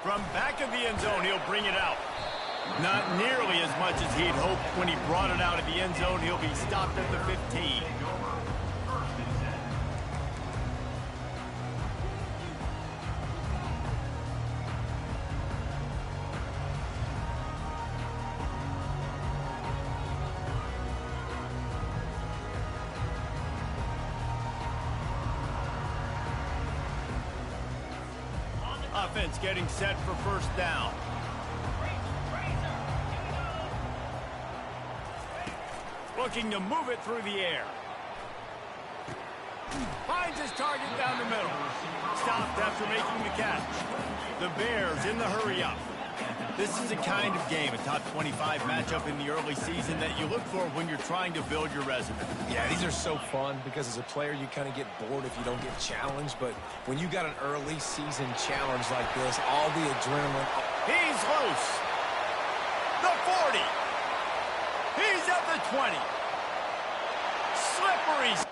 From back of the end zone, he'll bring it out. Not nearly as much as he'd hoped when he brought it out of the end zone. He'll be stopped at the 15. Offense getting set for first down. Looking to move it through the air. Finds his target down the middle. Stopped after making the catch. The Bears in the hurry up. This is a kind of game, a top 25 matchup in the early season that you look for when you're trying to build your resume. Yeah, these are so fun because as a player you kind of get bored if you don't get challenged, but when you got an early season challenge like this, all the adrenaline. He's loose. The 40. He's at the 20. Slippery.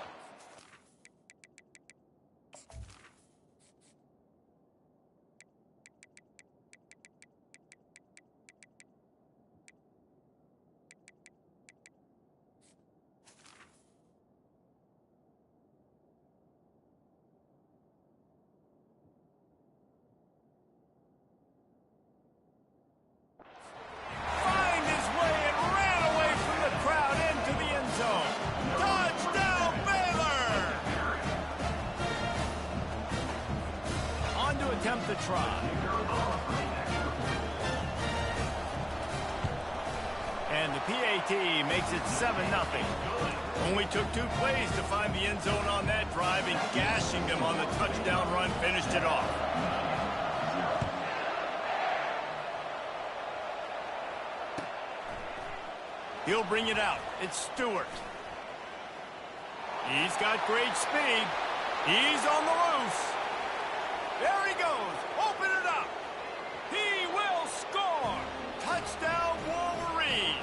Attempt to try. And the PAT makes it 7-0. Only took 2 plays to find the end zone on that drive, and gashing them on the touchdown run finished it off. He'll bring it out. It's Stewart. He's got great speed. He's on the loose. There he goes. Open it up. He will score. Touchdown, Wolverines.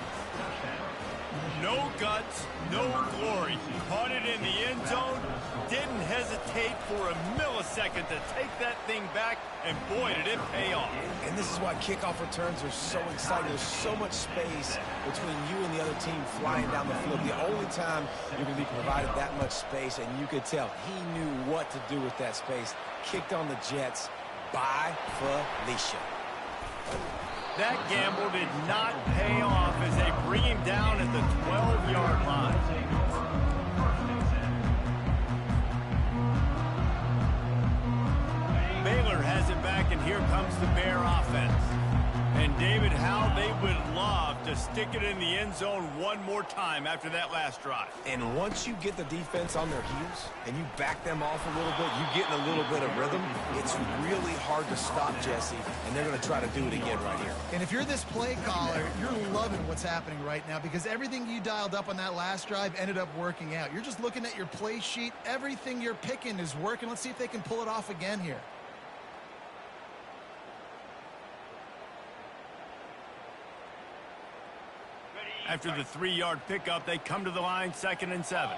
No guts, no glory. Caught it in the end zone. Didn't hesitate for a millisecond to take that thing back, and boy, did it pay off. And this is why kickoff returns are so exciting. There's so much space between you and the other team flying down the field. The only time you're going to be provided that much space, and you could tell he knew what to do with that space. Kicked on the Jets by Felicia. That gamble did not pay off as they bring him down at the 12-yard line. Baylor has it back, and here comes the Bear offense. And David, how they would love to stick it in the end zone one more time after that last drive. And once you get the defense on their heels and you back them off a little bit, you get in a little bit of rhythm, it's really hard to stop Jesse, and they're going to try to do it again right here. And if you're this play caller, you're loving what's happening right now because everything you dialed up on that last drive ended up working out. You're just looking at your play sheet. Everything you're picking is working. Let's see if they can pull it off again here. After the 3-yard pickup, they come to the line, 2nd and 7.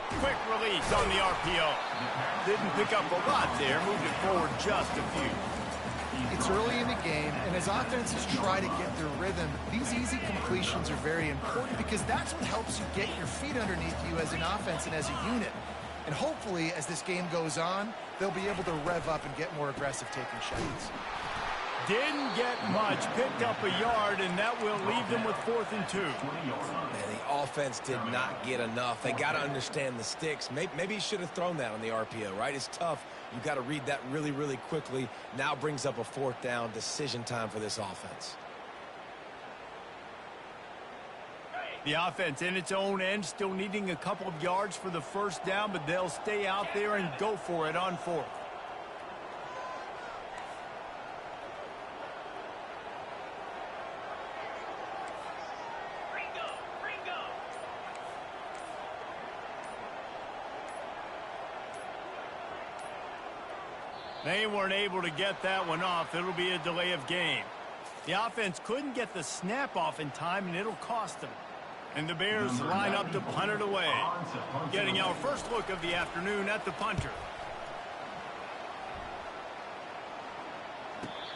Quick release on the RPO. Didn't pick up a lot there, moved it forward just a few. It's early in the game, and as offenses try to get their rhythm, these easy completions are very important because that's what helps you get your feet underneath you as an offense and as a unit. And hopefully, as this game goes on, they'll be able to rev up and get more aggressive taking shots. Didn't get much, picked up a yard, and that will leave them with 4th and 2. Man, the offense did not get enough. They got to understand the sticks. Maybe he should have thrown that on the RPO, right? It's tough. You got to read that really, really quickly. Now brings up a 4th down decision time for this offense. The offense in its own end, still needing a couple of yards for the first down, but they'll stay out there and go for it on 4th. They weren't able to get that one off. It'll be a delay of game. The offense couldn't get the snap off in time, and it'll cost them. And the Bears line up to punt it away. Getting our first look of the afternoon at the punter.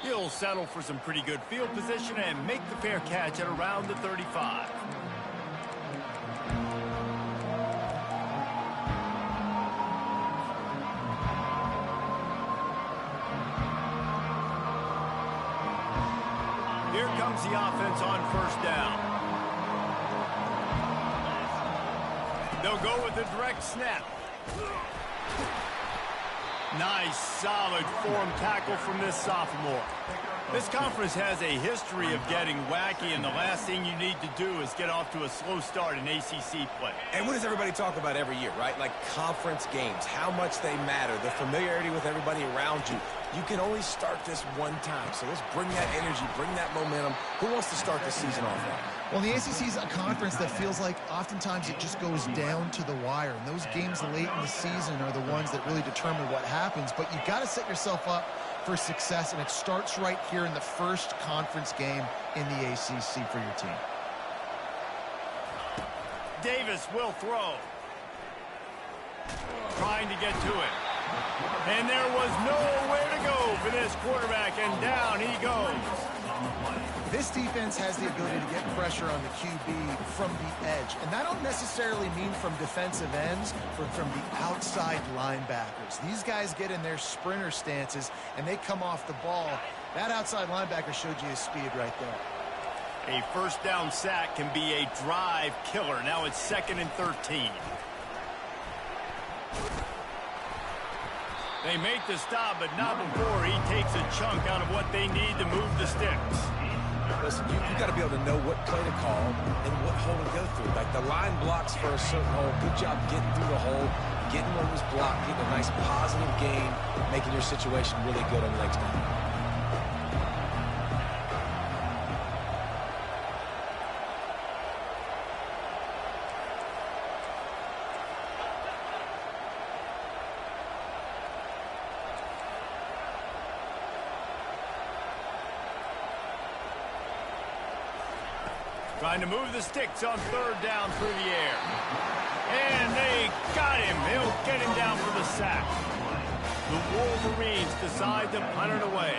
He'll settle for some pretty good field position and make the fair catch at around the 35. Here comes the offense on first down. They'll go with a direct snap. Nice, solid form tackle from this sophomore. This conference has a history of getting wacky, and the last thing you need to do is get off to a slow start in ACC play. And what does everybody talk about every year, right? Like conference games, how much they matter, the familiarity with everybody around you. You can only start this one time, so let's bring that energy, bring that momentum. Who wants to start the season off right? Well, the ACC is a conference that feels like oftentimes it just goes down to the wire. And those games late in the season are the ones that really determine what happens. But you've got to set yourself up for success, and it starts right here in the first conference game in the ACC for your team. Davis will throw. Trying to get to it. And there was nowhere to go for this quarterback, and down he goes. This defense has the ability to get pressure on the QB from the edge. And that don't necessarily mean from defensive ends, but from the outside linebackers. These guys get in their sprinter stances, and they come off the ball. That outside linebacker showed you his speed right there. A first down sack can be a drive killer. Now it's 2nd and 13. They make the stop, but not before he takes a chunk out of what they need to move the sticks. Listen, you got to be able to know what play to call and what hole to go through. Like the line blocks for a certain hole. Good job getting through the hole, getting what was blocked, getting a nice positive gain, making your situation really good on the next time. Trying to move the sticks on 3rd down through the air. And they got him. He'll get him down for the sack. The Wolverines decide to punt it away.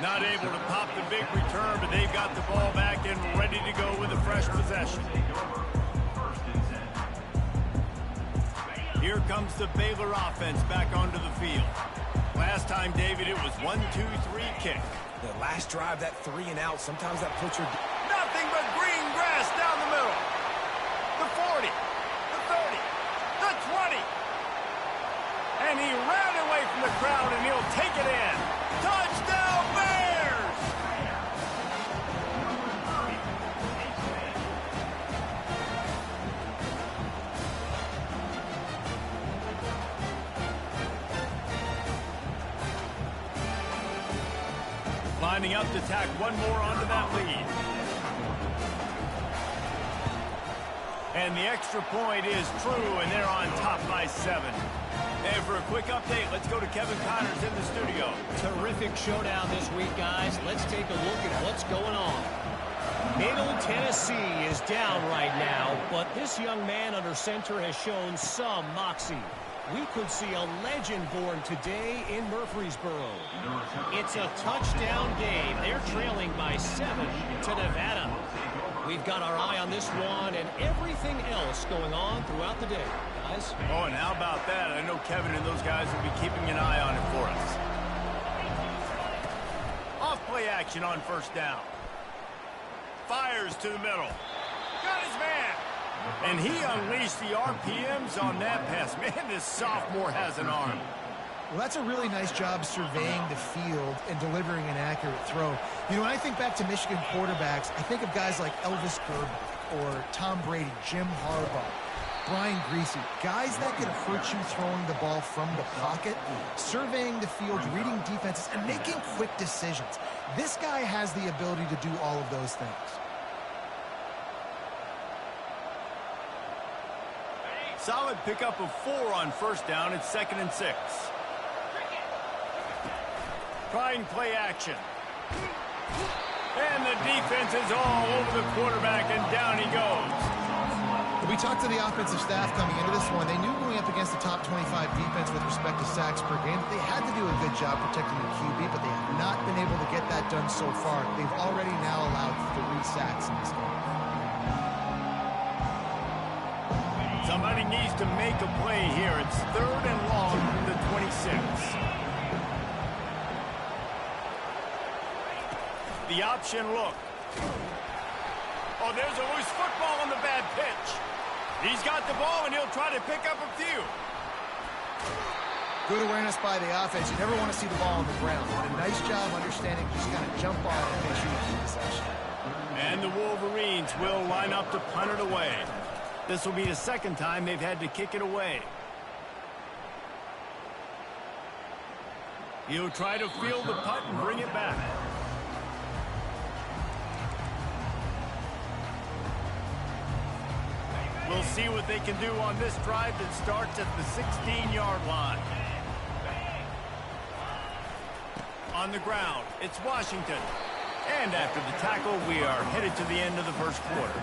Not able to pop the big return, but they've got the ball back and ready to go with a fresh possession. Here comes the Baylor offense back onto the field. Last time, David, it was 1-2-3 kick. The last drive, that 3 and out, sometimes that puts your... Nothing but green grass down the middle. The 40, the 30, the 20. And he ran away from the crowd, and he'll take it in. Touchdown, Bears! Lining up to tack one more onto that lead. And the extra point is true, and they're on top by 7. And for a quick update, let's go to Kevin Connors in the studio. Terrific showdown this week, guys. Let's take a look at what's going on. Middle Tennessee is down right now, but this young man under center has shown some moxie. We could see a legend born today in Murfreesboro. It's a touchdown game. They're trailing by 7 to Nevada. We've got our eye on this one and everything else going on throughout the day, guys. Oh, and how about that? I know Kevin and those guys will be keeping an eye on it for us. Off play action on first down. Fires to the middle. Got his man. And he unleashed the RPMs on that pass. Man, this sophomore has an arm. Well, that's a really nice job surveying the field and delivering an accurate throw. You know, when I think back to Michigan quarterbacks, I think of guys like Elvis Grbac or Tom Brady, Jim Harbaugh, Brian Griese, guys that could hurt you throwing the ball from the pocket, surveying the field, reading defenses, and making quick decisions. This guy has the ability to do all of those things. Solid pickup of 4 on first down. It's 2nd and 6. Trying play action. And the defense is all over the quarterback, and down he goes. We talked to the offensive staff coming into this one. They knew going up against the top 25 defense with respect to sacks per game, they had to do a good job protecting the QB, but they have not been able to get that done so far. They've already now allowed 3 sacks in this game. Somebody needs to make a play here. It's 3rd and long from the 26. The option look. Oh, there's a loose football on the bad pitch. He's got the ball, and he'll try to pick up a few. Good awareness by the offense. You never want to see the ball on the ground. But a nice job understanding just kind of jump on it and make sure you keep possession. And the Wolverines will line up to punt it away. This will be the 2nd time they've had to kick it away. He'll try to field the punt and bring it back. We'll see what they can do on this drive that starts at the 16-yard line. On the ground, it's Washington. And after the tackle, we are headed to the end of the first quarter.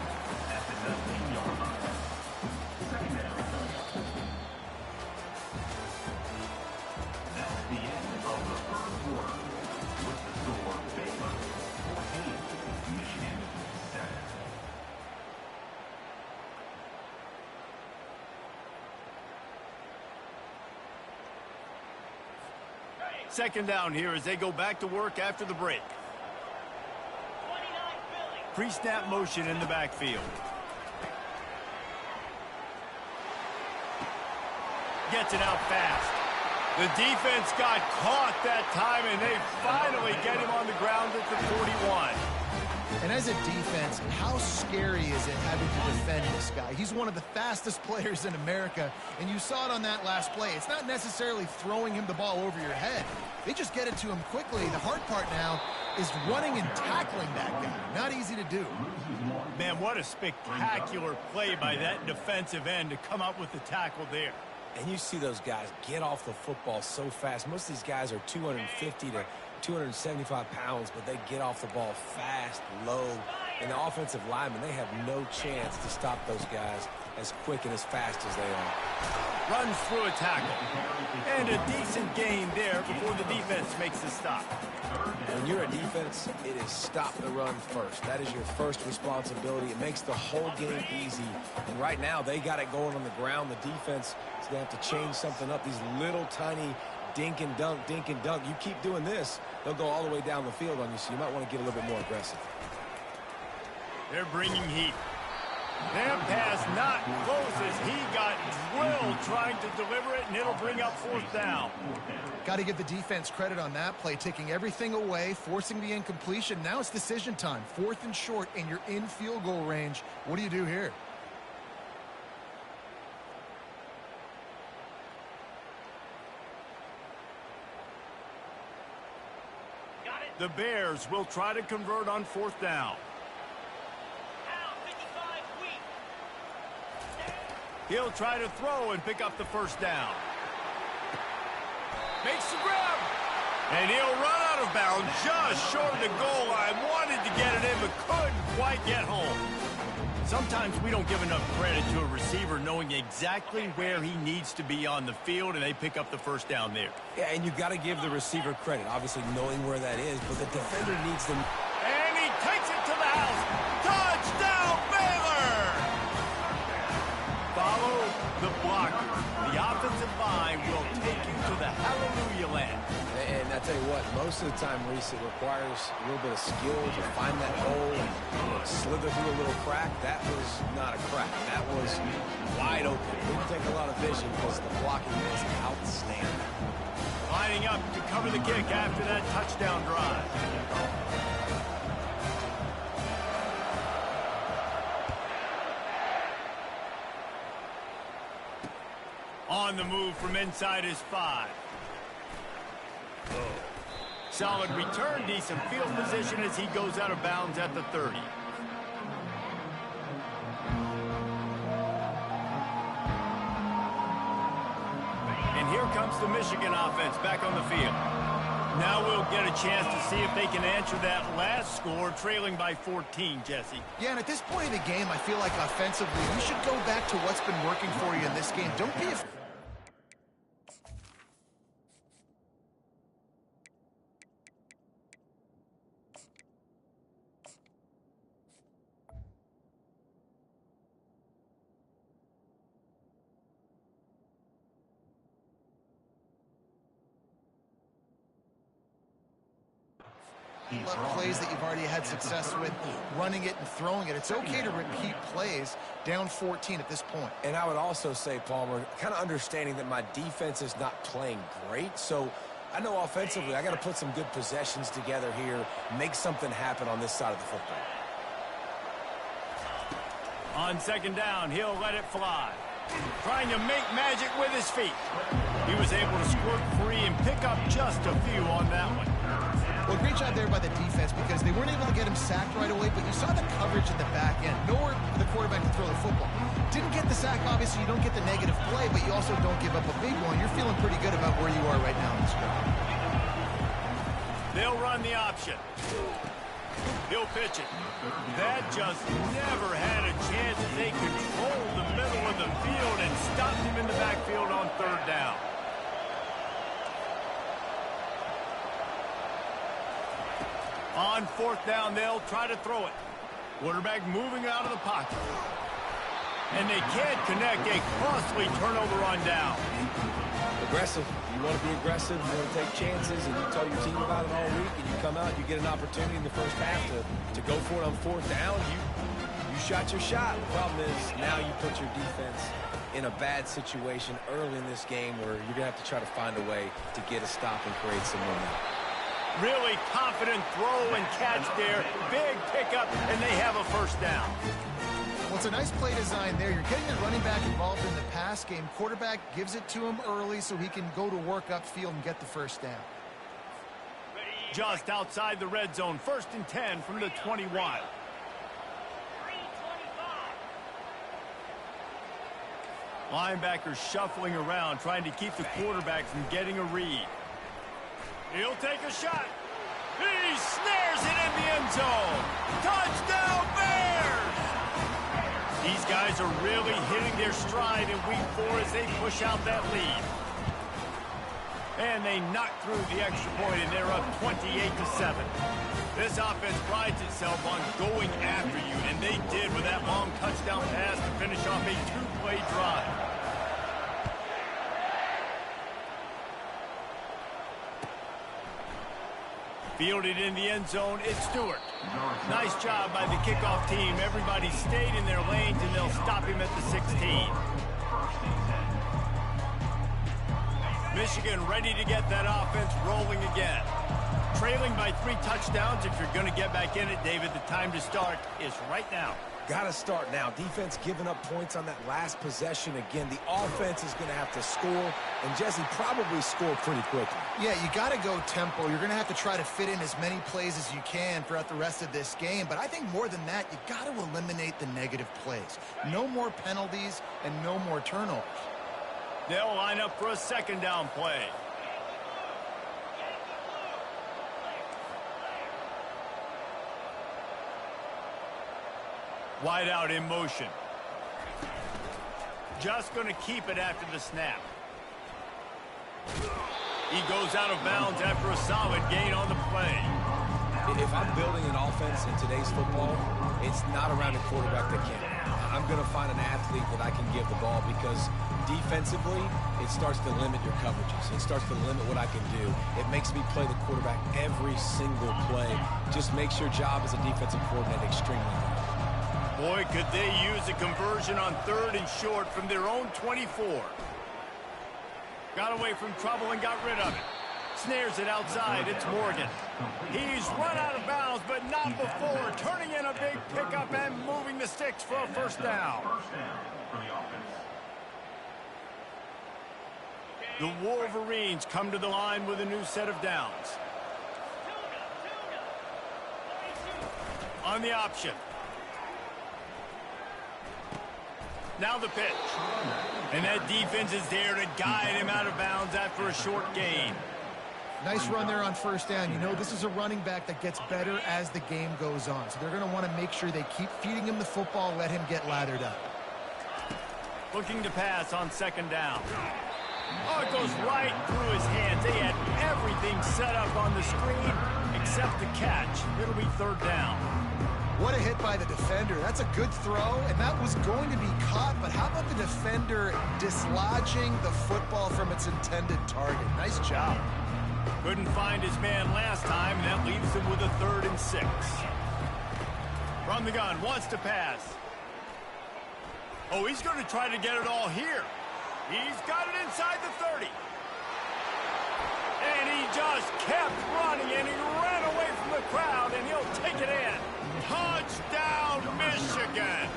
Second down here as they go back to work after the break. Pre-snap motion in the backfield. Gets it out fast. The defense got caught that time, and they finally get him on the ground at the 41. And as a defense, how scary is it having to defend this guy? He's one of the fastest players in America, and you saw it on that last play. It's not necessarily throwing him the ball over your head. They just get it to him quickly. The hard part now is running and tackling that guy. Not easy to do. Man, what a spectacular play by that defensive end to come up with the tackle there. And you see those guys get off the football so fast. Most of these guys are 250 to 275 pounds, but they get off the ball fast, low. And the offensive linemen, they have no chance to stop those guys as quick and as fast as they are. Runs through a tackle. And a decent gain there before the defense makes the stop. When you're a defense, it is stop the run first. That is your first responsibility. It makes the whole game easy. And right now, they got it going on the ground. The defense is going to have to change something up. These little tiny dink and dunk, dink and dunk. You keep doing this, they'll go all the way down the field on you, so you might want to get a little bit more aggressive. They're bringing heat. Their pass not close as he got drilled trying to deliver it, and it'll bring up 4th down. Got to give the defense credit on that play, taking everything away, forcing the incompletion. Now it's decision time. 4th and short, and you're in field goal range. What do you do here? The Bears will try to convert on 4th down. He'll try to throw and pick up the 1st down. Makes the grab. And he'll run out of bounds just short of the goal line. Wanted to get it in, but couldn't quite get home. Sometimes we don't give enough credit to a receiver knowing exactly where he needs to be on the field, and they pick up the 1st down there. Yeah, and you got to give the receiver credit, obviously knowing where that is, but the defender needs them. And he takes it to the house. Touchdown, Baylor! Follow the blocker. The offensive line will take you to the hallelujah land. And I tell you what, most of the time, Reese, it requires a little bit of skill to find that hole and slither through a little crack. That was not a crack. That was wide open. It didn't take a lot of vision because the blocking was outstanding. Lining up to cover the kick after that touchdown drive. On the move from inside his 5. Solid return, decent field position as he goes out of bounds at the 30. And here comes the Michigan offense back on the field. Now we'll get a chance to see if they can answer that last score, trailing by 14, Jesse. Yeah, and at this point of the game, I feel like offensively, you should go back to what's been working for you in this game. Don't be afraid. Plays that you've already had success with, running it and throwing it. It's okay to repeat plays down 14 at this point. And I would also say, Palmer, kind of understanding that my defense is not playing great, so I know offensively I got to put some good possessions together here, make something happen on this side of the football. On second down, he'll let it fly. Trying to make magic with his feet. He was able to squirt free and pick up just a few on that one. Well, great job there by the defense because they weren't able to get him sacked right away, but you saw the coverage in the back end. Nowhere for the quarterback to throw the football. Didn't get the sack, obviously you don't get the negative play, but you also don't give up a big one. You're feeling pretty good about where you are right now in this drive. They'll run the option. He'll pitch it. That just never had a chance as they controlled the middle of the field and stopped him in the backfield on third down. On fourth down, they'll try to throw it. Quarterback moving out of the pocket. And they can't connect. A costly turnover on down. Aggressive. You want to be aggressive. You want to take chances, and you tell your team about it all week, and you come out, you get an opportunity in the first half to go for it on fourth down. You shot your shot. The problem is now you put your defense in a bad situation early in this game where you're going to have to try to find a way to get a stop and create some momentum. Really confident throw and catch there. Big pickup, and they have a first down. Well, it's a nice play design there. You're getting the running back involved in the pass game. Quarterback gives it to him early so he can go to work upfield and get the first down. Just outside the red zone. 1st and 10 from the 21. Linebackers shuffling around, trying to keep the quarterback from getting a read. He'll take a shot. He snares it in the end zone. Touchdown, Bears! These guys are really hitting their stride in week 4 as they push out that lead. And they knock through the extra point, and they're up 28-7. This offense prides itself on going after you, and they did with that long touchdown pass to finish off a 2-play drive. Fielded in the end zone, it's Stewart. Nice job by the kickoff team. Everybody stayed in their lanes, and they'll stop him at the 16. Michigan ready to get that offense rolling again. Trailing by 3 touchdowns. If you're going to get back in it, David, the time to start is right now. Got to start now. Defense giving up points on that last possession. Again, the offense is going to have to score, and Jesse probably score pretty quickly. Yeah, you got to go tempo. You're going to have to try to fit in as many plays as you can throughout the rest of this game. But I think more than that, you got to eliminate the negative plays. No more penalties and no more turnovers. They'll line up for a 2nd down play. Wide out in motion. Just going to keep it after the snap. He goes out of bounds after a solid gain on the play. If I'm building an offense in today's football, it's not around a quarterback that can. I'm going to find an athlete that I can give the ball because defensively, it starts to limit your coverages. It starts to limit what I can do. It makes me play the quarterback every single play. Just makes your job as a defensive coordinator extremely hard. Boy, could they use a conversion on 3rd and short from their own 24. Got away from trouble and got rid of it. Snares it outside. It's Morgan. He's run out of bounds, but not before. Turning in a big pickup and moving the sticks for a 1st down. The Wolverines come to the line with a new set of downs. On the option. Now the pitch. And that defense is there to guide him out of bounds after a short gain. Nice run there on first down. You know, this is a running back that gets better as the game goes on. So they're going to want to make sure they keep feeding him the football, let him get lathered up. Looking to pass on second down. Oh, it goes right through his hands. They had everything set up on the screen except the catch. It'll be third down. What a hit by the defender. That's a good throw, and that was going to be caught, but how about the defender dislodging the football from its intended target? Nice job. Couldn't find his man last time, and that leaves him with a 3rd and 6. From the gun, wants to pass. Oh, he's going to try to get it all here. He's got it inside the 30. And he just kept running, and he ran away from the crowd, and he'll take it in. Touchdown, Michigan!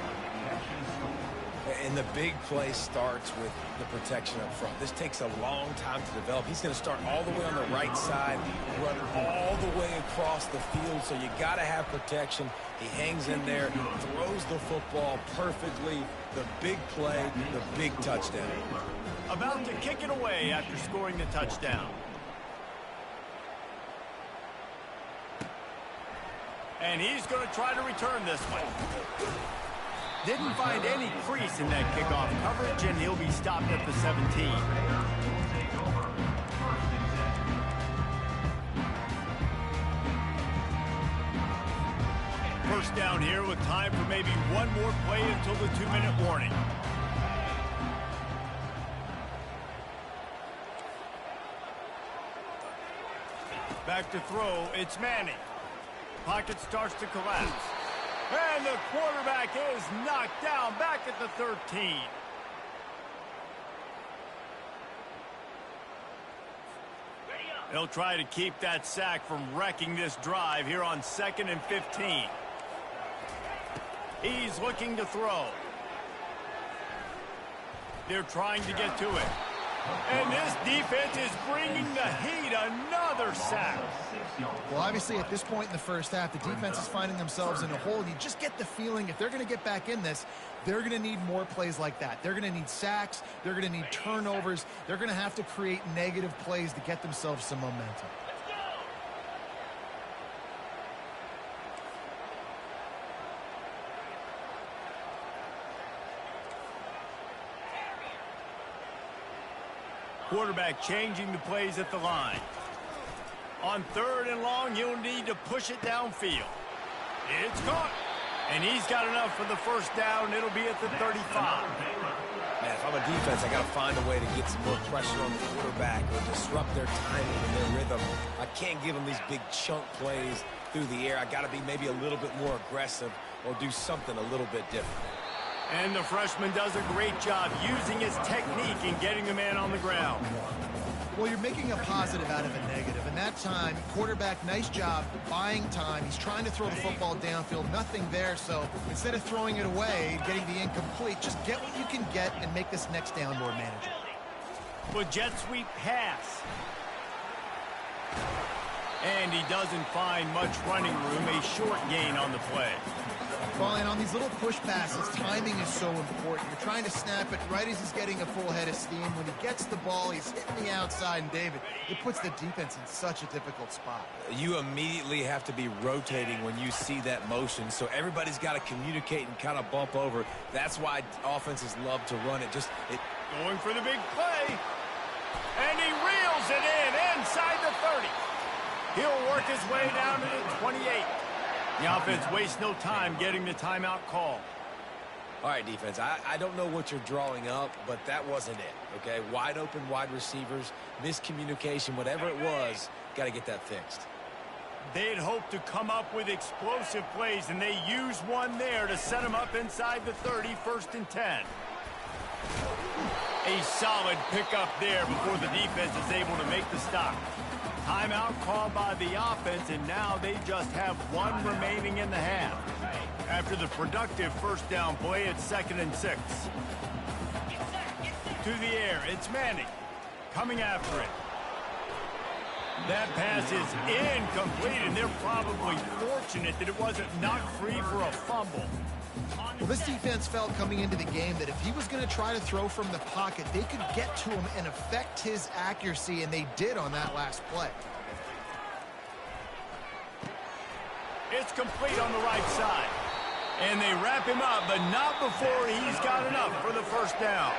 And the big play starts with the protection up front. This takes a long time to develop. He's going to start all the way on the right side, run all the way across the field, so you got to have protection. He hangs in there, throws the football perfectly. The big play, the big touchdown. About to kick it away after scoring the touchdown. And he's going to try to return this one. Didn't find any crease in that kickoff coverage, and he'll be stopped at the 17. First down here with time for maybe one more play until the 2-minute warning. Back to throw, it's Manning. Pocket starts to collapse. And the quarterback is knocked down back at the 13. They'll try to keep that sack from wrecking this drive here on 2nd and 15. He's looking to throw. They're trying to get to it. And this defense is bringing the heat. Another sack. Well, obviously, at this point in the first half, the defense is finding themselves in a hole. You just get the feeling if they're going to get back in this, they're going to need more plays like that. They're going to need sacks. They're going to need turnovers. They're going to have to create negative plays to get themselves some momentum. Quarterback changing the plays at the line. On 3rd and long, you'll need to push it downfield. It's caught. And he's got enough for the first down. It'll be at the 35. Man, if I'm a defense, I got to find a way to get some more pressure on the quarterback or disrupt their timing and their rhythm. I can't give them these big chunk plays through the air. I got to be maybe a little bit more aggressive or do something a little bit different. And the freshman does a great job using his technique and getting the man on the ground. Well, you're making a positive out of a negative. And that time, quarterback, nice job buying time. He's trying to throw the football downfield. Nothing there. So instead of throwing it away, getting the incomplete, just get what you can get and make this next down more manageable. With jet sweep pass. And he doesn't find much running room. A short gain on the play. Well, and on these little push passes, timing is so important. You're trying to snap it right as he's getting a full head of steam. When he gets the ball, he's hitting the outside, and David, it puts the defense in such a difficult spot. You immediately have to be rotating when you see that motion, so everybody's got to communicate and kind of bump over. That's why offenses love to run it. Going for the big play. And he reels it in inside the 30. He'll work his way down to the 28. The offense wastes no time getting the timeout call. All right, defense, I don't know what you're drawing up, but that wasn't it, okay? Wide open wide receivers, miscommunication, whatever it was, got to get that fixed. They'd hoped to come up with explosive plays, and they used one there to set them up inside the 30, 1st and 10. A solid pickup there before the defense is able to make the stop. Timeout called by the offense, and now they just have one remaining in the half. After the productive first down play at 2nd and 6. To the air, it's Manning. Coming after it. That pass is incomplete, and they're probably fortunate that it wasn't knocked free for a fumble. Well, this defense felt coming into the game that if he was going to try to throw from the pocket, they could get to him and affect his accuracy, and they did on that last play. It's complete on the right side. And they wrap him up, but not before he's got enough for the first down.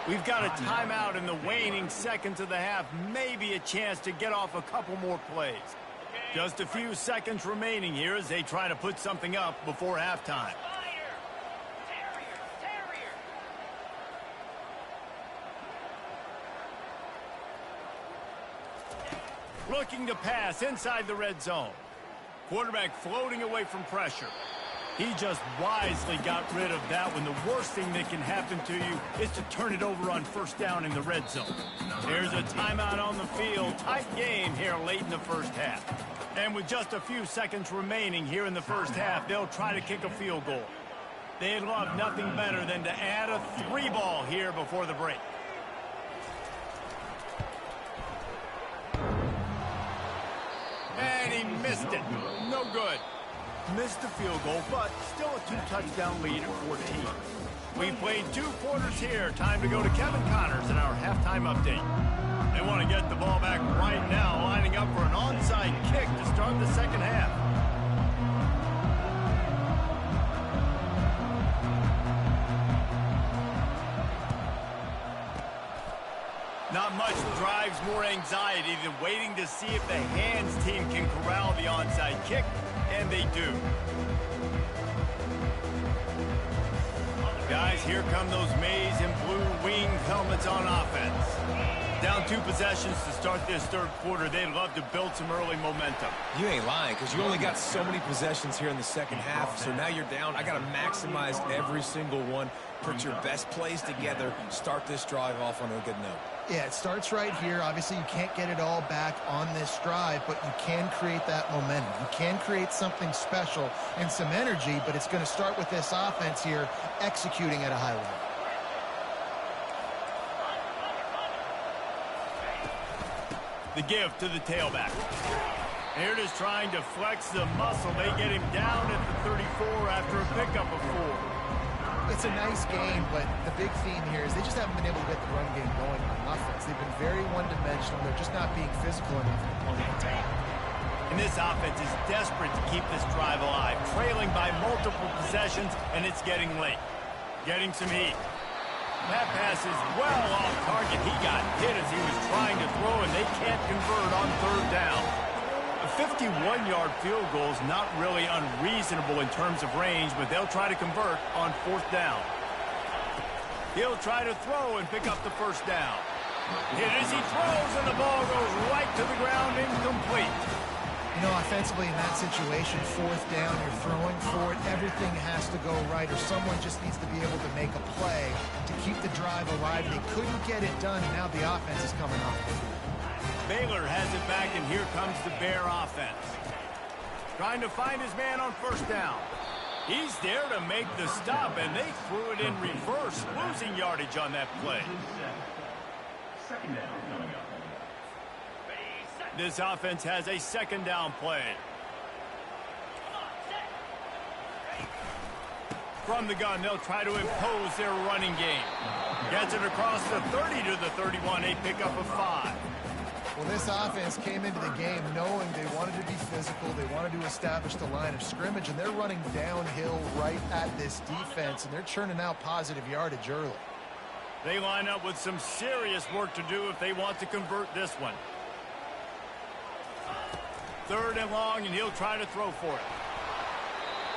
We've got a timeout in the waning seconds of the half. Maybe a chance to get off a couple more plays. Just a few seconds remaining here as they try to put something up before halftime. Looking to pass inside the red zone. Quarterback floating away from pressure. He just wisely got rid of that one. The worst thing that can happen to you is to turn it over on first down in the red zone. There's a timeout on the field. Tight game here late in the first half. And with just a few seconds remaining here in the first half, they'll try to kick a field goal. They'd love nothing better than to add a 3-ball here before the break. And he missed it. No good. Missed the field goal, but still a 2-touchdown lead at 14. We played 2 quarters here. Time to go to Kevin Connors in our halftime update. They want to get the ball back right now, lining up for an onside kick to start the second half. Not much drives more anxiety than waiting to see if the hands team can corral the onside kick, and they do. Guys, here come those maize and blue wing helmets on offense. Down 2 possessions to start this third quarter. They'd love to build some early momentum. You ain't lying, because you only got so many possessions here in the second half, so now you're down. I got to maximize every single one. Put your best plays together. Start this drive off on a good note. Yeah, it starts right here. Obviously, you can't get it all back on this drive, but you can create that momentum. You can create something special and some energy, but it's going to start with this offense here executing at a high level. The give to the tailback. Here it is trying to flex the muscle. They get him down at the 34 after a pickup of 4. It's a nice game, but the big theme here is they just haven't been able to get the run game going on offense. They've been very one-dimensional. They're just not being physical enough on the attack. And this offense is desperate to keep this drive alive, trailing by multiple possessions, and it's getting late. Getting some heat. That pass is well off target. He got hit as he was trying to throw, and they can't convert on third down. A 51-yard field goal is not really unreasonable in terms of range, but they'll try to convert on fourth down. He'll try to throw and pick up the first down. Hit as he throws, and the ball goes right to the ground, incomplete. You know, offensively in that situation, fourth down, you're throwing for it, everything has to go right, or someone just needs to be able to make a play to keep the drive alive. They couldn't get it done, and now the offense is coming off. Baylor has it back, and here comes the Bear offense. Trying to find his man on first down. He's there to make the stop, and they threw it in reverse, losing yardage on that play. This offense has a second down play. From the gun, they'll try to impose their running game. Gets it across the 30 to the 31, a pickup of 5. Well, this offense came into the game knowing they wanted to be physical, they wanted to establish the line of scrimmage, and they're running downhill right at this defense, and they're churning out positive yardage early. They line up with some serious work to do if they want to convert this one. Third and long, and he'll try to throw for it.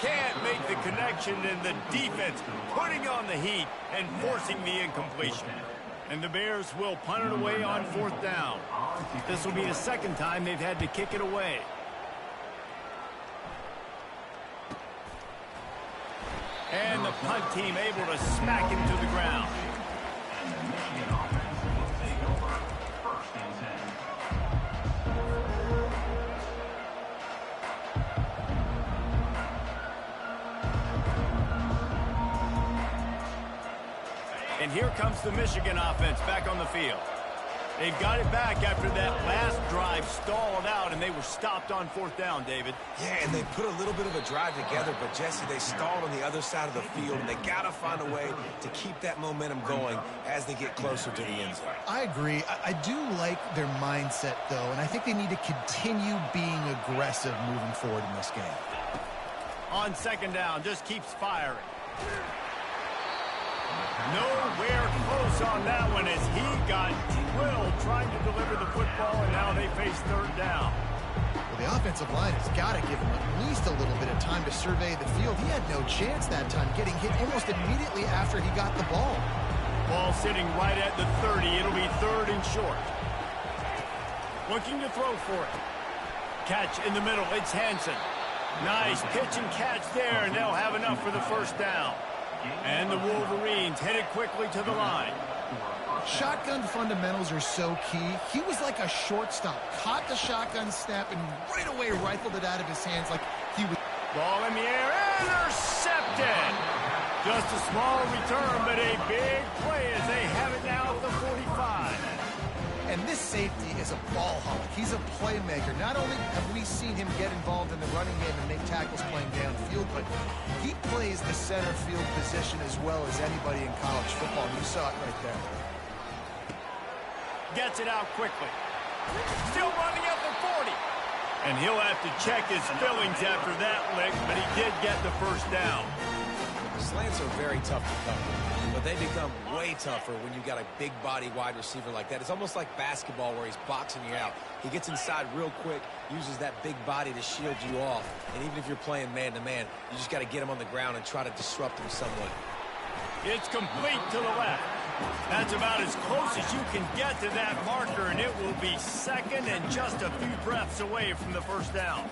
Can't make the connection, and the defense putting on the heat and forcing the incompletion. And the Bears will punt it away on fourth down. This will be the second time they've had to kick it away. And the punt team able to smack him to the ground. And here comes the Michigan offense back on the field. They've got it back after that last drive stalled out, and they were stopped on 4th down, David. Yeah, and they put a little bit of a drive together, but, Jesse, they stalled on the other side of the field, and they got to find a way to keep that momentum going as they get closer to the end zone. I agree. I do like their mindset, though, and I think they need to continue being aggressive moving forward in this game. On 2nd down, just keeps firing. Nowhere close on that one as he got drilled trying to deliver the football, and now they face 3rd down. Well, the offensive line has got to give him at least a little bit of time to survey the field. He had no chance that time, getting hit almost immediately after he got the ball. Ball sitting right at the 30. It'll be 3rd and short. Looking to throw for it. Catch in the middle. It's Hansen. Nice pitch and catch there, and they'll have enough for the 1st down. And the Wolverines headed quickly to the line. Shotgun fundamentals are so key. He was like a shortstop. Caught the shotgun snap and right away rifled it out of his hands like he was. Ball in the air. Intercepted. Just a small return, but a big play as they have it now at the 45. And this safety is a ball hawk. He's a playmaker. Not only have we seen him get involved in the running game and make tackles playing downfield, but he plays the center field position as well as anybody in college football. You saw it right there. Gets it out quickly. Still running at the 40. And he'll have to check his fillings after that lick, but he did get the 1st down. Slants are very tough to cover, but they become way tougher when you got a big body wide receiver like that. It's almost like basketball where he's boxing you out. He gets inside real quick, uses that big body to shield you off, and even if you're playing man-to-man, you just got to get him on the ground and try to disrupt him somewhat. It's complete to the left. That's about as close as you can get to that marker, and it will be 2nd and just a few breaths away from the 1st down.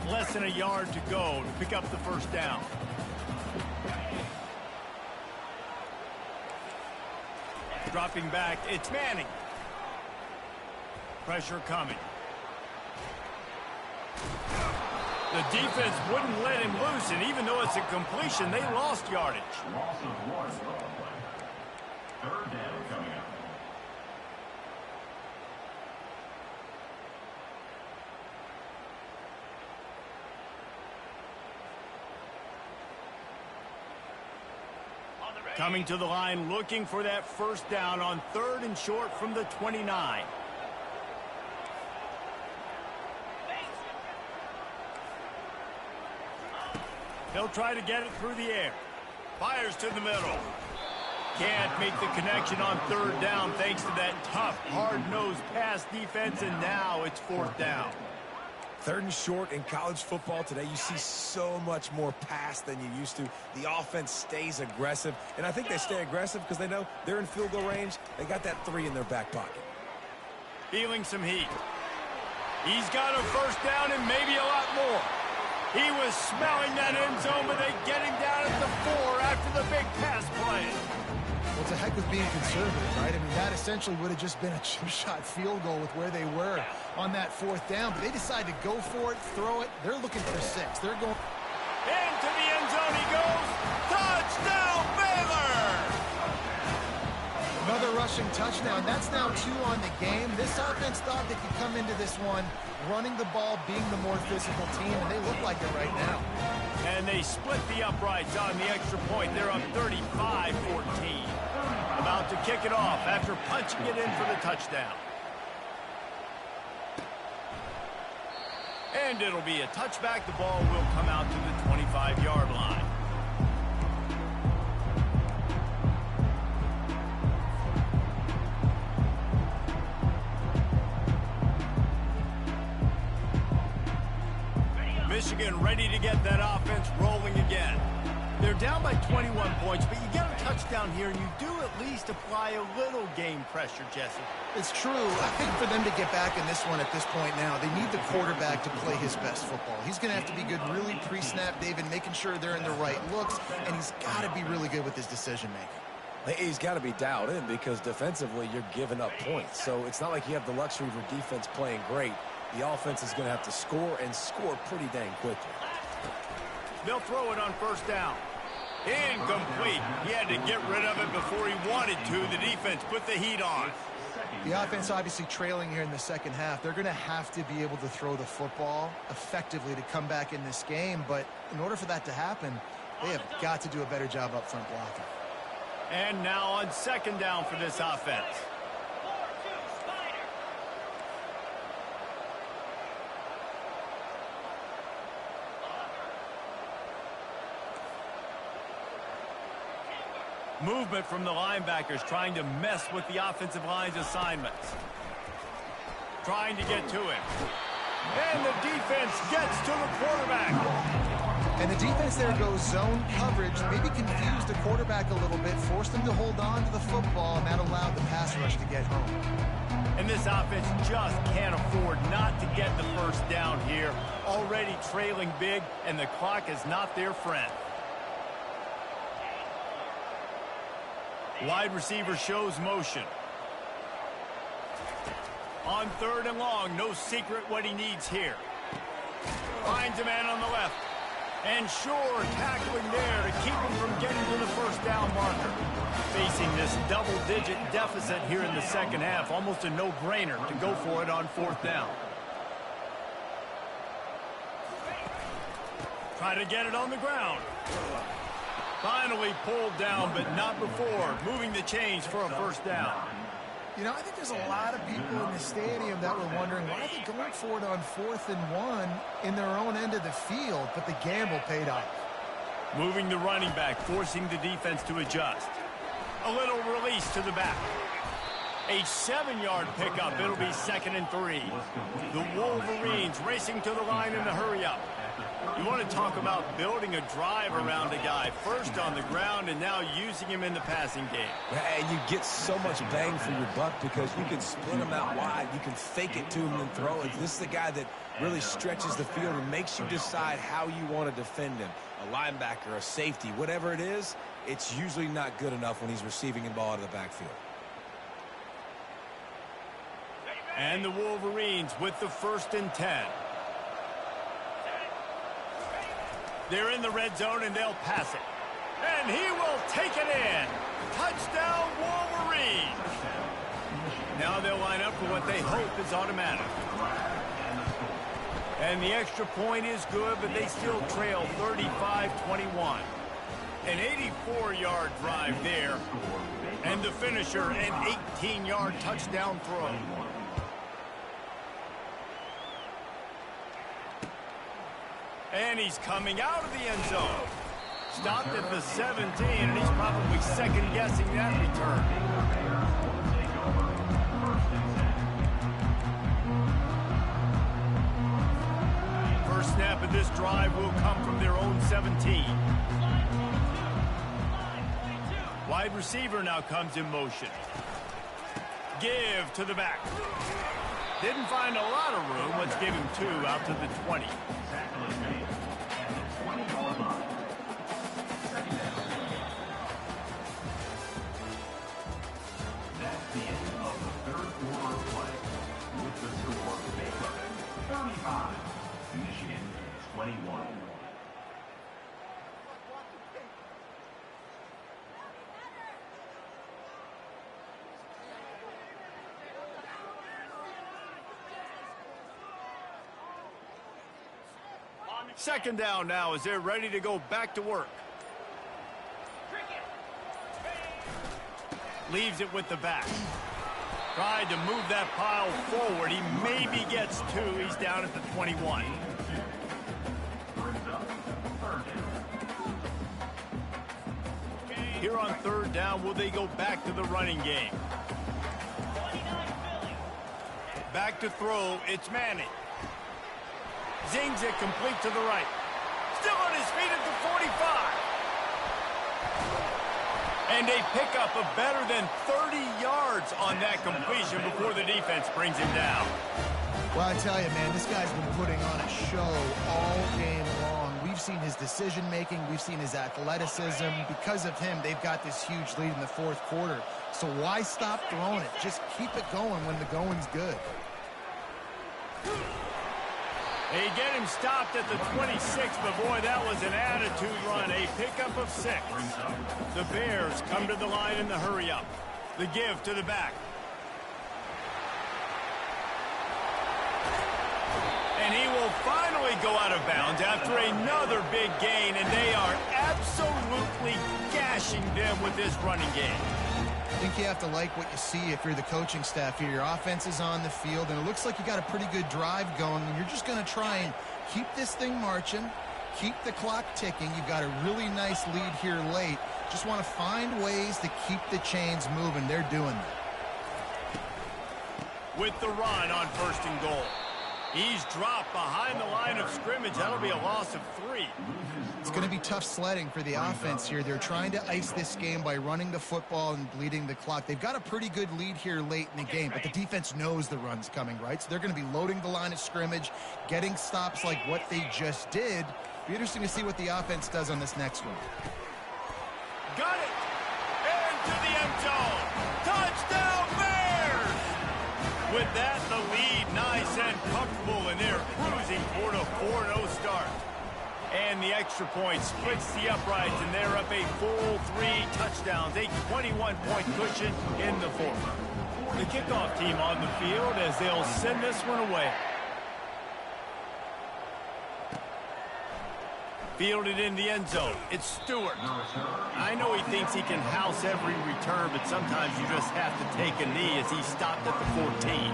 Less than a yard to go to pick up the 1st down. Dropping back, it's Manning. Pressure coming. The defense wouldn't let him loose, and even though it's a completion, they lost yardage. Loss of 1 play. 3rd down coming up. Coming to the line, looking for that 1st down on 3rd and short from the 29. He'll try to get it through the air. Fires to the middle. Can't make the connection on 3rd down thanks to that tough, hard-nosed pass defense, and now it's 4th down. 3rd and short in college football today, you see so much more pass than you used to. The offense stays aggressive, and I think they stay aggressive because they know they're in field goal range. They got that 3 in their back pocket. Feeling some heat. He's got a 1st down and maybe a lot more. He was smelling that end zone, but they get him down at the 4 after the big pass play. Well, it's a heck of being conservative, right? I mean, that essentially would have just been a chip shot field goal with where they were on that 4th down, but they decided to go for it, throw it. They're looking for 6. They're going into the end zone he goes. Touchdown, Baylor! Another rushing touchdown. That's now 2 on the game. This offense thought they could come into this one running the ball, being the more physical team, and they look like it right now. And they split the uprights on the extra point. They're up 35-14. About to kick it off after punching it in for the touchdown. And it'll be a touchback. The ball will come out to the 25-yard line. Michigan ready to get that offense rolling again. They're down by 21 points, but you get a touchdown here, and you do at least apply a little game pressure, Jesse. It's true. I think for them to get back in this one at this point now, they need the quarterback to play his best football. He's going to have to be good really pre-snap, David, making sure they're in the right looks, and he's got to be really good with his decision-making. He's got to be dialed in because defensively you're giving up points. So it's not like you have the luxury of your defense playing great. The offense is going to have to score and score pretty dang quickly. They'll throw it on 1st down. Incomplete. He had to get rid of it before he wanted to. The defense put the heat on. The offense obviously trailing here in the second half. They're going to have to be able to throw the football effectively to come back in this game. But in order for that to happen, they have got to do a better job up front blocking. And now on second down for this offense. Movement from the linebackers trying to mess with the offensive line's assignments. Trying to get to him. And the defense gets to the quarterback. And the defense there goes zone coverage, maybe confused the quarterback a little bit, forced him to hold on to the football, and that allowed the pass rush to get home. And this offense just can't afford not to get the first down here. Already trailing big, and the clock is not their friend. Wide receiver shows motion. On third and long, no secret what he needs here. Finds a man on the left. And sure, tackling there to keep him from getting to the first down marker. Facing this double-digit deficit here in the second half, almost a no-brainer to go for it on fourth down. Try to get it on the ground. Finally pulled down, but not before moving the chains for a first down. You know, I think there's a lot of people in the stadium that were wondering, why are they going for it on 4th and 1 in their own end of the field? But the gamble paid off. Moving the running back, forcing the defense to adjust. A little release to the back. A 7-yard pickup. It'll be 2nd and 3. The Wolverines racing to the line in the hurry-up. You want to talk about building a drive around a guy. First on the ground and now using him in the passing game. And you get so much bang for your buck because you can split him out wide. You can fake it to him and throw it. This is the guy that really stretches the field and makes you decide how you want to defend him. A linebacker, a safety, whatever it is, it's usually not good enough when he's receiving the ball out of the backfield. And the Wolverines with the 1st and 10. They're in the red zone, and they'll pass it. And he will take it in. Touchdown, Wolverines. Now they'll line up for what they hope is automatic. And the extra point is good, but they still trail 35-21. An 84-yard drive there. And the finisher, an 18-yard touchdown throw. And he's coming out of the end zone. Stopped at the 17, and he's probably second-guessing that return. First snap of this drive will come from their own 17. Wide receiver now comes in motion. Give to the back. Didn't find a lot of room. Let's give him 2 out to the 20. That's the end of the third quarter of play. With the score, Baylor 35, Michigan 21. Second down now as they're ready to go back to work. Leaves it with the back. Tried to move that pile forward. He maybe gets 2. He's down at the 21. Here on third down, will they go back to the running game? Back to throw, it's Manning. Zings it complete to the right. Still on his feet at the 45. And a pickup of better than 30 yards on that completion before the defense brings him down. Well, I tell you, man, this guy's been putting on a show all game long. We've seen his decision-making. We've seen his athleticism. Because of him, they've got this huge lead in the fourth quarter. So why stop throwing it? Just keep it going when the going's good. They get him stopped at the 26, but boy, that was an attitude run. A pickup of 6. The Bears come to the line in the hurry-up. The give to the back. finally go out of bounds after another big gain, and they are absolutely gashing them with this running game. I think you have to like what you see if you're the coaching staff here. Your offense is on the field, and it looks like you got a pretty good drive going, and you're just going to try and keep this thing marching, keep the clock ticking. You've got a really nice lead here late. Just want to find ways to keep the chains moving. They're doing that. With the run on 1st and goal. He's dropped behind the line of scrimmage. That'll be a loss of 3. It's going to be tough sledding for the offense here. They're trying to ice this game by running the football and bleeding the clock. They've got a pretty good lead here late in the game, but the defense knows the run's coming, right? So they're going to be loading the line of scrimmage, getting stops like what they just did. Be interesting to see what the offense does on this next one. Got it! Into the end zone! Touchdown, Bears! With that, the lead nice and comfortable, and they're cruising toward a 4-0 start. And the extra point splits the uprights, and they're up a full 3 touchdowns, a 21-point cushion in the fourth. The kickoff team on the field as they'll send this one away. Fielded in the end zone. It's Stewart. I know he thinks he can house every return, but sometimes you just have to take a knee as he stopped at the 14.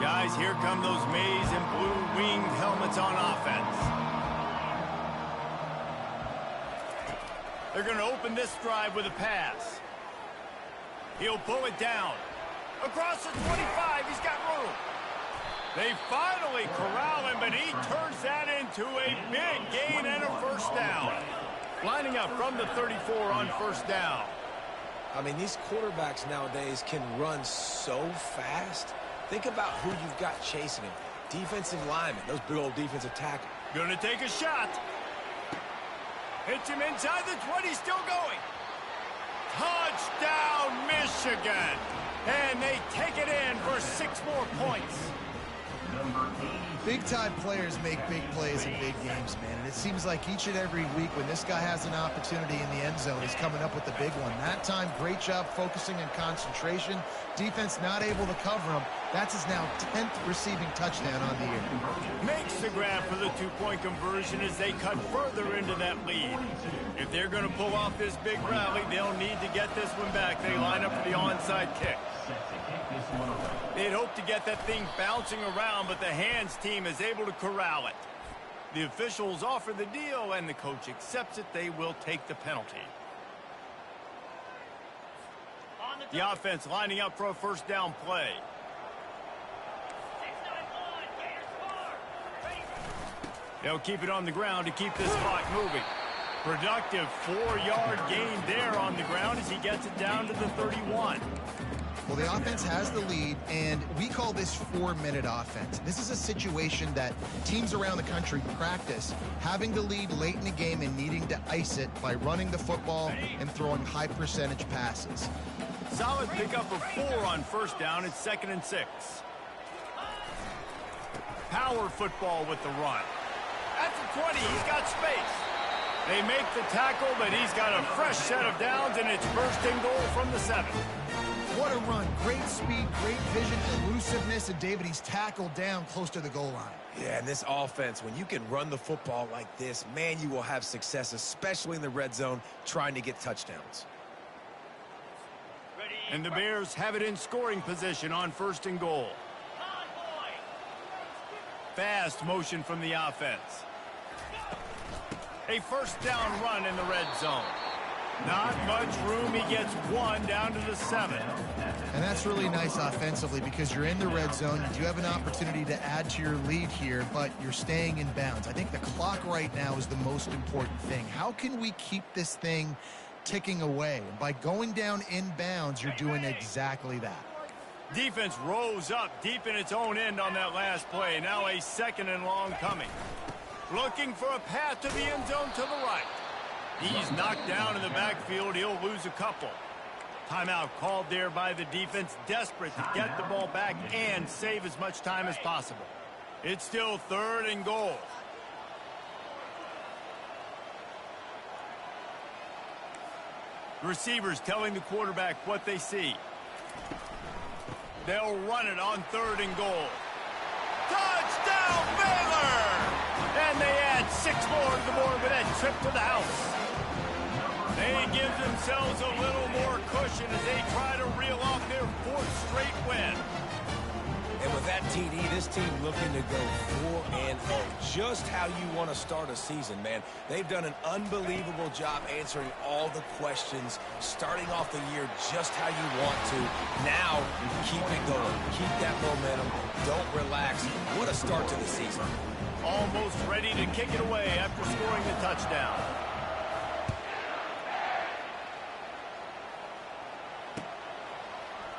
Guys, here come those maize and blue winged helmets on offense. They're going to open this drive with a pass. He'll pull it down. Across the 25, he's got room. They finally corral him, but he turns that into a big gain and a 1st down. Lining up from the 34 on 1st down. I mean, these quarterbacks nowadays can run so fast. Think about who you've got chasing him. Defensive linemen, those big old defensive tackles. Gonna take a shot. Hits him inside the 20, still going. Touchdown, Michigan! And they take it in for 6 more points. Big-time players make big plays in big games, man. And it seems like each and every week when this guy has an opportunity in the end zone, he's coming up with the big one. That time, great job focusing and concentration. Defense not able to cover him. That's his now 10th receiving touchdown on the year. Makes the grab for the 2-point conversion as they cut further into that lead. If they're going to pull off this big rally, they'll need to get this one back. They line up for the onside kick. They'd hope to get that thing bouncing around, but the hands team is able to corral it. The officials offer the deal, and the coach accepts it. They will take the penalty. The offense lining up for a 1st down play. They'll keep it on the ground to keep this clock moving. Productive 4-yard gain there on the ground as he gets it down to the 31. Well, the offense has the lead, and we call this 4-minute offense. This is a situation that teams around the country practice, having the lead late in the game and needing to ice it by running the football and throwing high-percentage passes. Solid pickup of 4 on 1st down. It's 2nd and 6. Power football with the run. At the 20, he's got space. They make the tackle, but he's got a fresh set of downs, and it's 1st and goal from the 7. What a run. Great speed, great vision, elusiveness, and David, he's tackled down close to the goal line. Yeah, and this offense, when you can run the football like this, man, you will have success, especially in the red zone, trying to get touchdowns. And the Bears have it in scoring position on 1st and goal. Fast motion from the offense. A 1st down run in the red zone. Not much room. He gets 1 down to the 7. And that's really nice offensively because you're in the red zone. You do have an opportunity to add to your lead here, but you're staying in bounds. I think the clock right now is the most important thing. How can we keep this thing ticking away? And by going down in bounds, you're doing exactly that. Defense rose up deep in its own end on that last play. Now a 2nd and long coming. Looking for a path to the end zone to the right. He's knocked down in the backfield. He'll lose a couple. Timeout called there by the defense, desperate to get the ball back and save as much time as possible. It's still 3rd and goal. The receivers telling the quarterback what they see. They'll run it on 3rd and goal. Touchdown, Baylor! And they add 6 more to the board with that trip to the house. They give themselves a little more cushion as they try to reel off their 4th straight win. And with that TD, this team looking to go 4-0. Just how you want to start a season, man. They've done an unbelievable job answering all the questions, starting off the year just how you want to. Now, keep it going. Keep that momentum. Don't relax. What a start to the season. Almost ready to kick it away after scoring the touchdown.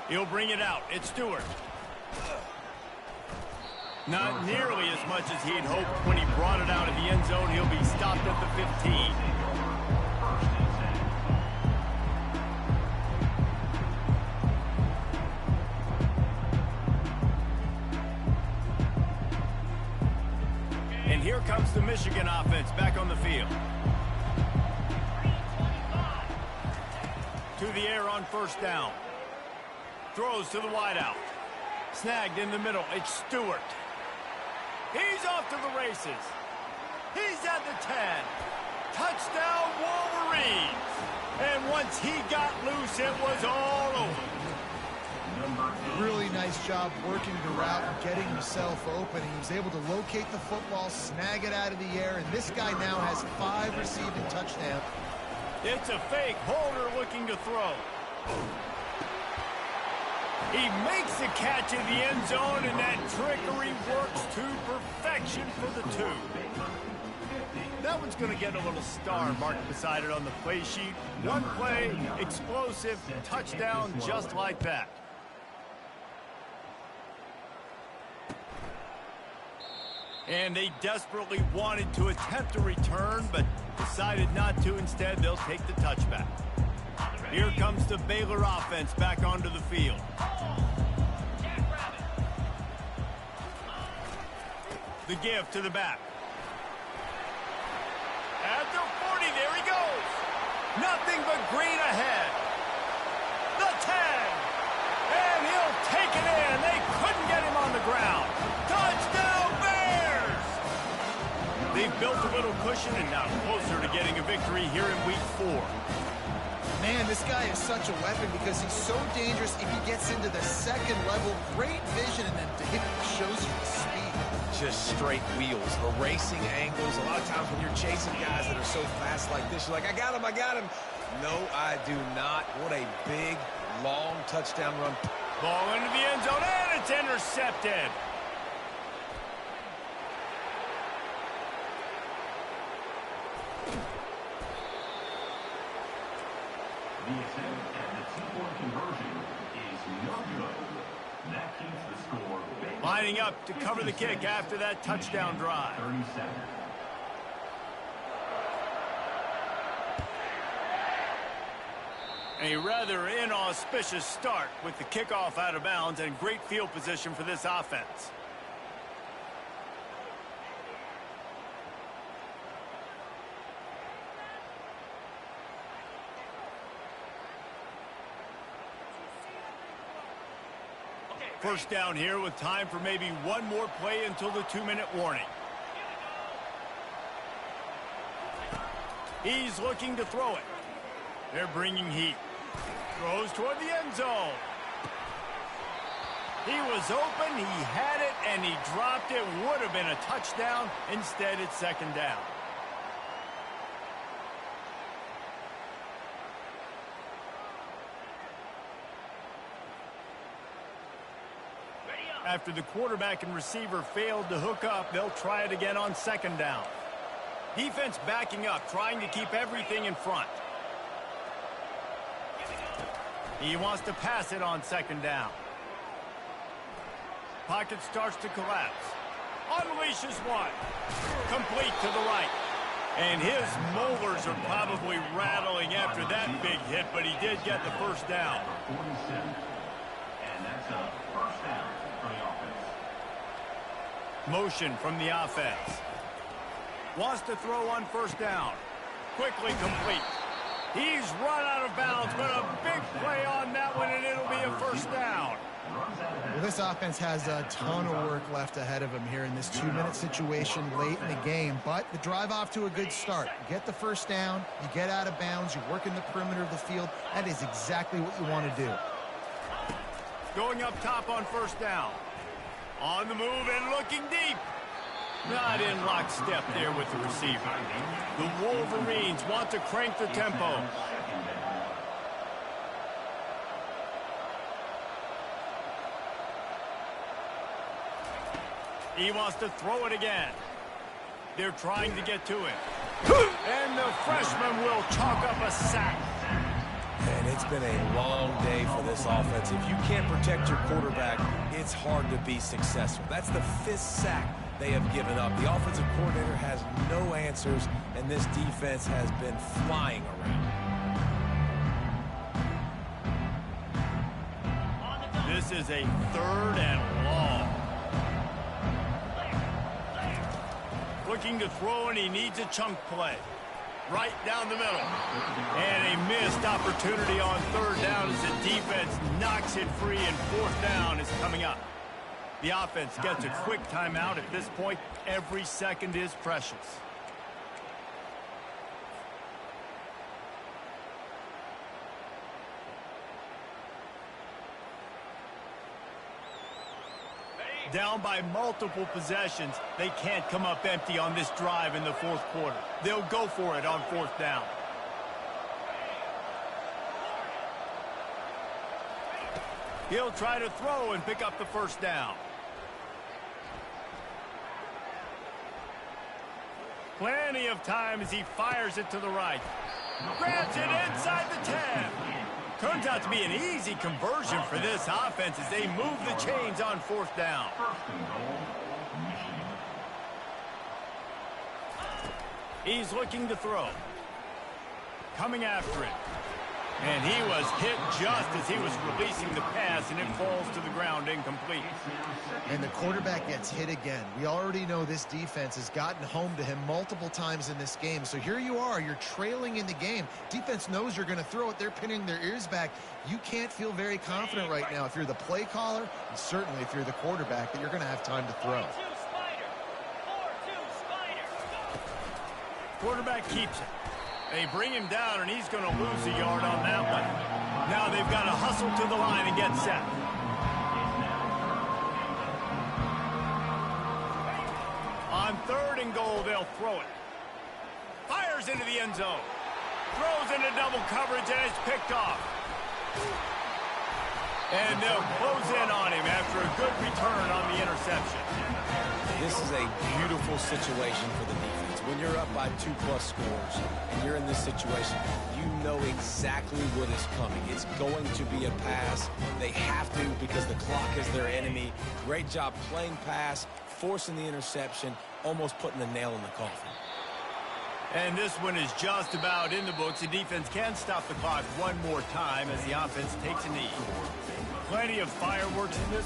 He'll bring it out. It's Stewart. Not nearly as much as he'd hoped when he brought it out of the end zone. He'll be stopped at the 15. And here comes the Michigan offense back on the field. To the air on 1st down. Throws to the wideout. Snagged in the middle. It's Stewart. He's off to the races. He's at the 10. Touchdown, Wolverines. And once he got loose, it was all over. Really nice job working the route and getting himself open. He was able to locate the football, snag it out of the air, and this guy now has 5 receiving touchdowns. It's a fake. Holder looking to throw. He makes the catch in the end zone, and that trickery works to perfection for the 2. That one's going to get a little star marked beside it on the play sheet. One play, explosive, touchdown just like that. And they desperately wanted to attempt a return, but decided not to. Instead, they'll take the touchback. Here comes the Baylor offense back onto the field. The give to the back. At the 40, there he goes. Nothing but green ahead. The 10. And he'll take it in. They couldn't get him on the ground. Touchdown, Bears! They've built a little cushion and now closer to getting a victory here in Week 4. Man, this guy is such a weapon because he's so dangerous if he gets into the 2nd level. Great vision, and then shows you the speed. Just straight wheels, erasing angles. A lot of times when you're chasing guys that are so fast like this, you're like, I got him, I got him. No, I do not. What a big, long touchdown run. Ball into the end zone, and it's intercepted. The attempt at the 2-point conversion is no good. That keeps the score. Lining up to cover the kick after that touchdown drive. 37. A rather inauspicious start with the kickoff out of bounds and great field position for this offense. First down here with time for maybe one more play until the 2-minute warning. He's looking to throw it. They're bringing heat. Throws toward the end zone. He was open, he had it, and he dropped it. Would have been a touchdown. Instead, it's 2nd down. After the quarterback and receiver failed to hook up, they'll try it again on 2nd down. Defense backing up, trying to keep everything in front. He wants to pass it on 2nd down. Pocket starts to collapse. Unleashes one. Complete to the right. And his molars are probably rattling after that big hit, but he did get the 1st down. 47. And that's a 1st down for the offense. Motion from the offense. Wants to throw on 1st down. Quickly complete. He's run out of bounds, but a big play on that one, and it'll be a first down. Well, this offense has a ton of work left ahead of them here in this 2-minute situation late in the game, but the drive off to a good start. You get the first down, you get out of bounds, you work in the perimeter of the field. That is exactly what you want to do. Going up top on first down. On the move and looking deep. Not in lockstep there with the receiver. The Wolverines want to crank the tempo. He wants to throw it again. They're trying to get to it. And the freshman will chalk up a sack. And it's been a long day for this offense. If you can't protect your quarterback, it's hard to be successful. That's the 5th sack they have given up. The offensive coordinator has no answers, and this defense has been flying around. This is a 3rd and long. Looking to throw, and he needs a chunk play. Right down the middle. And a missed opportunity on 3rd down as the defense knocks it free, and 4th down is coming up. The offense gets a quick timeout. At this point, every second is precious. Down by multiple possessions, they can't come up empty on this drive in the 4th quarter. They'll go for it on 4th down. He'll try to throw and pick up the first down. Plenty of time as he fires it to the right. Grabs it inside the 10. Turns out to be an easy conversion for this offense as they move the chains on 4th down. He's looking to throw. Coming after it. And he was hit just as he was releasing the pass, and it falls to the ground incomplete. And the quarterback gets hit again. We already know this defense has gotten home to him multiple times in this game. So here you are, you're trailing in the game. Defense knows you're going to throw it. They're pinning their ears back. You can't feel very confident right now if you're the play caller, and certainly if you're the quarterback, that you're going to have time to throw. Quarterback keeps it. They bring him down, and he's going to lose a yard on that one. Now they've got to hustle to the line and get set. On 3rd and goal, they'll throw it. Fires into the end zone. Throws into double coverage, and it's picked off. And they'll close in on him after a good return on the interception. This is a beautiful situation for the defense. When you're up by 2+ scores and you're in this situation, you know exactly what is coming. It's going to be a pass. They have to because the clock is their enemy. Great job playing pass, forcing the interception, almost putting the nail in the coffin. And this one is just about in the books. The defense can stop the clock one more time as the offense takes a knee. Plenty of fireworks in this